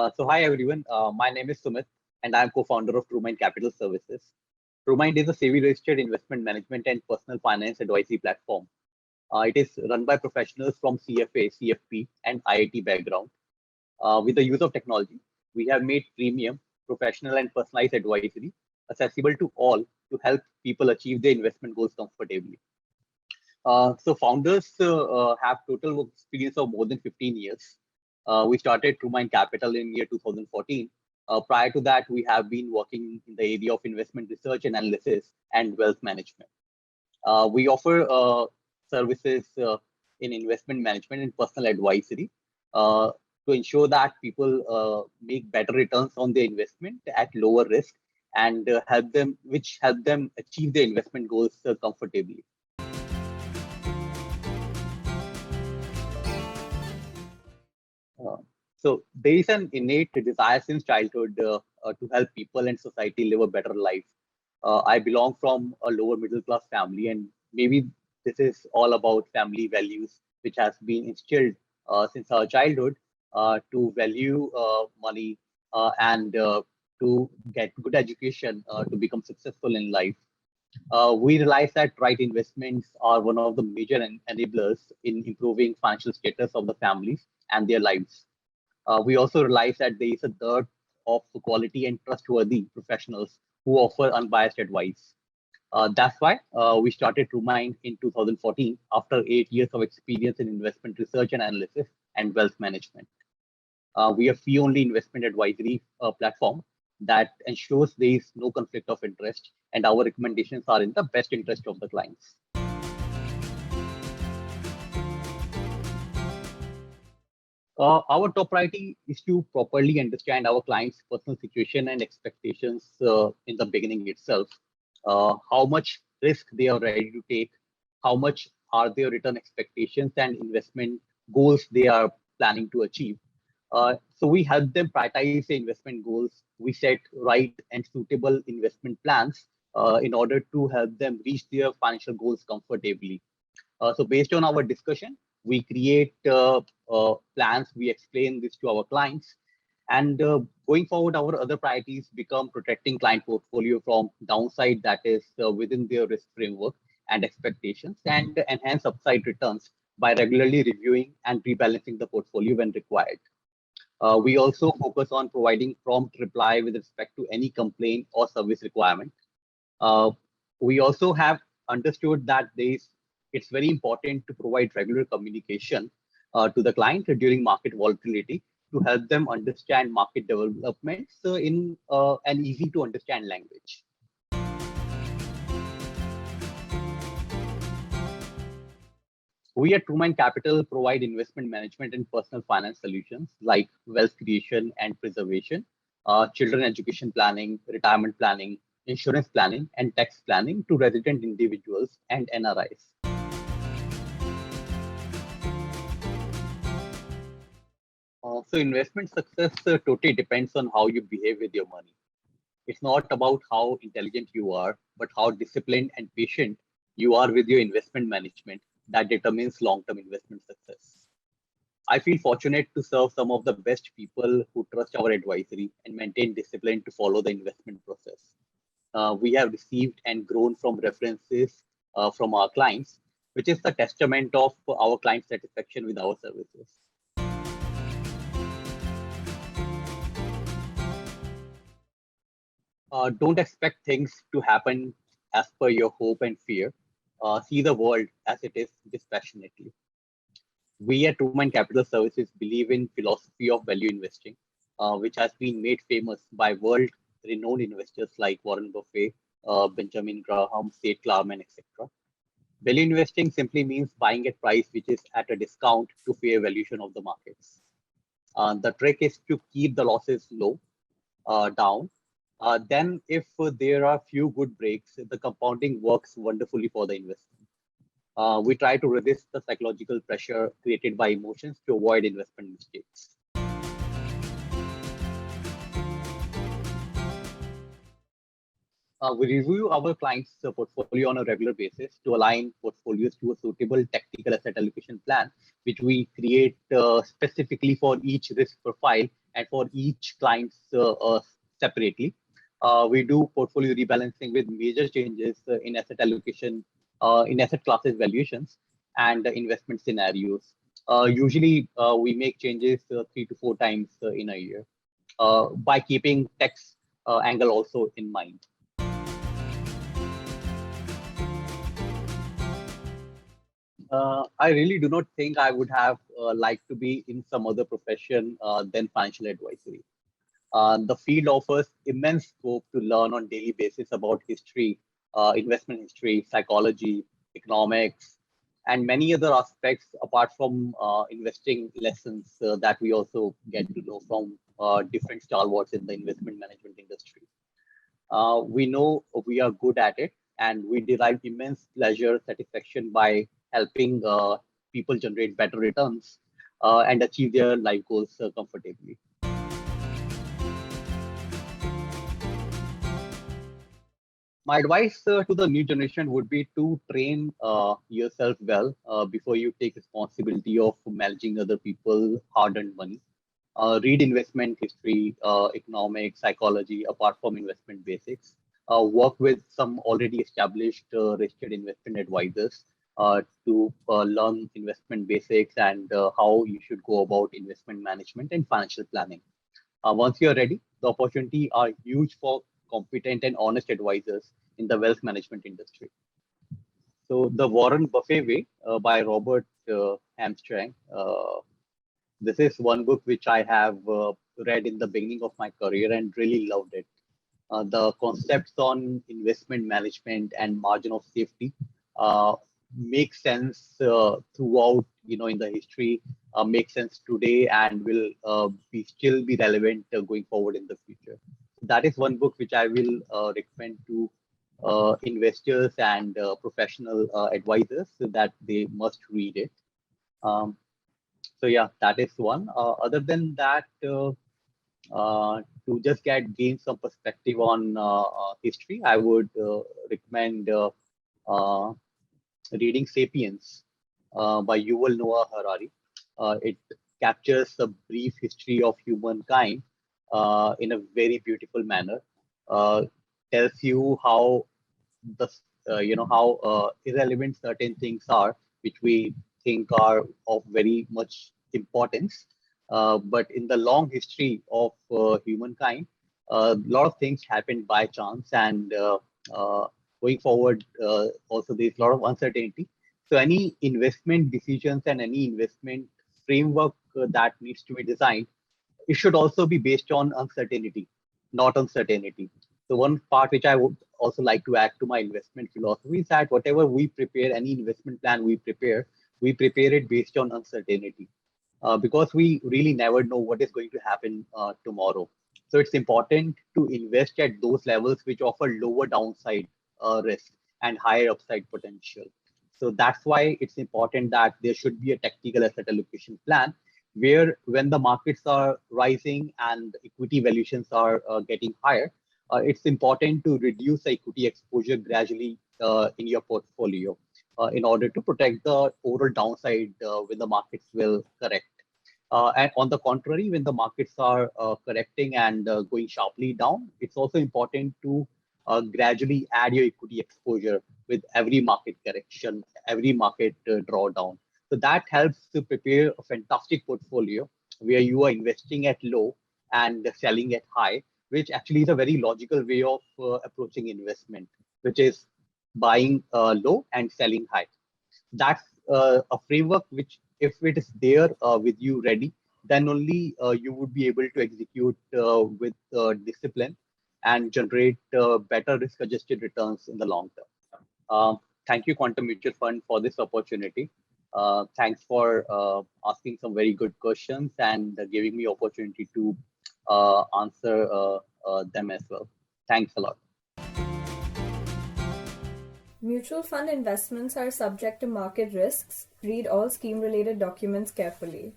Hi everyone. My name is Sumit, and I'm co-founder of TrueMind Capital Services. TrueMind is a SEBI-registered investment management and personal finance advisory platform. It is run by professionals from CFA, CFP, and IIT background. With the use of technology, we have made premium, professional, and personalized advisory accessible to all to help people achieve their investment goals comfortably. Founders have total work experience of more than 15 years. We started TrueMind Capital in year 2014. Prior to that, we have been working in the area of investment research and analysis and wealth management. We offer services in investment management and personal advisory to ensure that people make better returns on their investment at lower risk and help them achieve their investment goals comfortably. So there is an innate desire since childhood to help people and society live a better life. I belong from a lower middle class family, and maybe this is all about family values, which has been instilled since our childhood to value money and to get good education to become successful in life. We realize that right investments are one of the major enablers in improving financial status of the families and their lives. We also realize that there is a dearth of quality and trustworthy professionals who offer unbiased advice. That's why we started TrueMind in 2014 after 8 years of experience in investment research and analysis and wealth management. We are fee-only investment advisory platform that ensures there is no conflict of interest, and our recommendations are in the best interest of the clients. Our top priority is to properly understand our clients' personal situation and expectations in the beginning itself. How much risk they are ready to take, how much are their return expectations and investment goals they are planning to achieve. So we help them prioritize their investment goals. We set right and suitable investment plans in order to help them reach their financial goals comfortably. So based on our discussion, we create plans, we explain this to our clients. And going forward, our other priorities become protecting client portfolio from downside that is within their risk framework and expectations, and enhance upside returns by regularly reviewing and rebalancing the portfolio when required. We also focus on providing prompt reply with respect to any complaint or service requirement. We also have understood that it's very important to provide regular communication to the client during market volatility to help them understand market developments in an easy to understand language. We at TrueMind Capital provide investment management and personal finance solutions like wealth creation and preservation, children education planning, retirement planning, insurance planning, and tax planning to resident individuals and NRIs. So investment success totally depends on how you behave with your money. It's not about how intelligent you are, but how disciplined and patient you are with your investment management that determines long-term investment success. I feel fortunate to serve some of the best people who trust our advisory and maintain discipline to follow the investment process. We have received and grown from references from our clients, which is the testament of our client satisfaction with our services. Don't expect things to happen as per your hope and fear. See the world as it is dispassionately. We at TrueMind Capital Services believe in philosophy of value investing, which has been made famous by world-renowned investors like Warren Buffett, Benjamin Graham, Seth Klarman, etc. Value investing simply means buying at price which is at a discount to fair valuation of the markets. The trick is to keep the losses low, down. Then if there are few good breaks, the compounding works wonderfully for the investment. We try to resist the psychological pressure created by emotions to avoid investment mistakes. We review our clients' portfolio on a regular basis to align portfolios to a suitable tactical asset allocation plan, which we create specifically for each risk profile and for each client separately. We do portfolio rebalancing with major changes in asset allocation, in asset classes valuations, and investment scenarios. Usually, we make changes 3 to 4 times in a year by keeping tax angle also in mind. I really do not think I would have liked to be in some other profession than financial advisory. The field offers immense scope to learn on daily basis about history, investment history, psychology, economics, and many other aspects apart from investing lessons that we also get to know from different stalwarts in the investment management industry. We know we are good at it, and we derive immense pleasure, satisfaction by helping people generate better returns and achieve their life goals comfortably. My advice to the new generation would be to train yourself well before you take responsibility of managing other people's hard-earned money. Read investment history, economics, psychology, apart from investment basics. Work with some already established registered investment advisors to learn investment basics and how you should go about investment management and financial planning. Once you're ready, the opportunity are huge for competent and honest advisors in the wealth management industry. So the Warren Buffett Way by Robert Armstrong. This is one book which I have read in the beginning of my career and really loved it. The concepts on investment management and margin of safety make sense throughout, in the history, make sense today and will still be relevant going forward in the future. That is one book which I will recommend to investors and professional advisors so that they must read it. So yeah, that is one. Other than that, to just gain some perspective on history, I would recommend reading *Sapiens* by Yuval Noah Harari. It captures a brief history of humankind in a very beautiful manner. Tells you how how irrelevant certain things are, which we think are of very much importance. But in the long history of humankind, a lot of things happened by chance, and going forward, also there's a lot of uncertainty. So any investment decisions and any investment framework that needs to be designed, it should also be based on uncertainty, not uncertainty. So one part which I would also like to add to my investment philosophy is that whatever we prepare, any investment plan we prepare it based on uncertainty. Because we really never know what is going to happen tomorrow. So it's important to invest at those levels which offer lower downside risk and higher upside potential. So that's why it's important that there should be a tactical asset allocation plan where when the markets are rising and equity valuations are getting higher, it's important to reduce the equity exposure gradually in your portfolio in order to protect the overall downside when the markets will correct. And on the contrary, when the markets are correcting and going sharply down, it's also important to gradually add your equity exposure with every market correction, every market drawdown. So that helps to prepare a fantastic portfolio where you are investing at low and selling at high, which actually is a very logical way of approaching investment, which is buying low and selling high. That's a framework which, if it is there with you ready, then only you would be able to execute with discipline and generate better risk-adjusted returns in the long term. Thank you, Quantum Mutual Fund, for this opportunity. Thanks for asking some very good questions and giving me opportunity to answer them as well. Thanks a lot. Mutual fund investments are subject to market risks. Read all scheme-related documents carefully.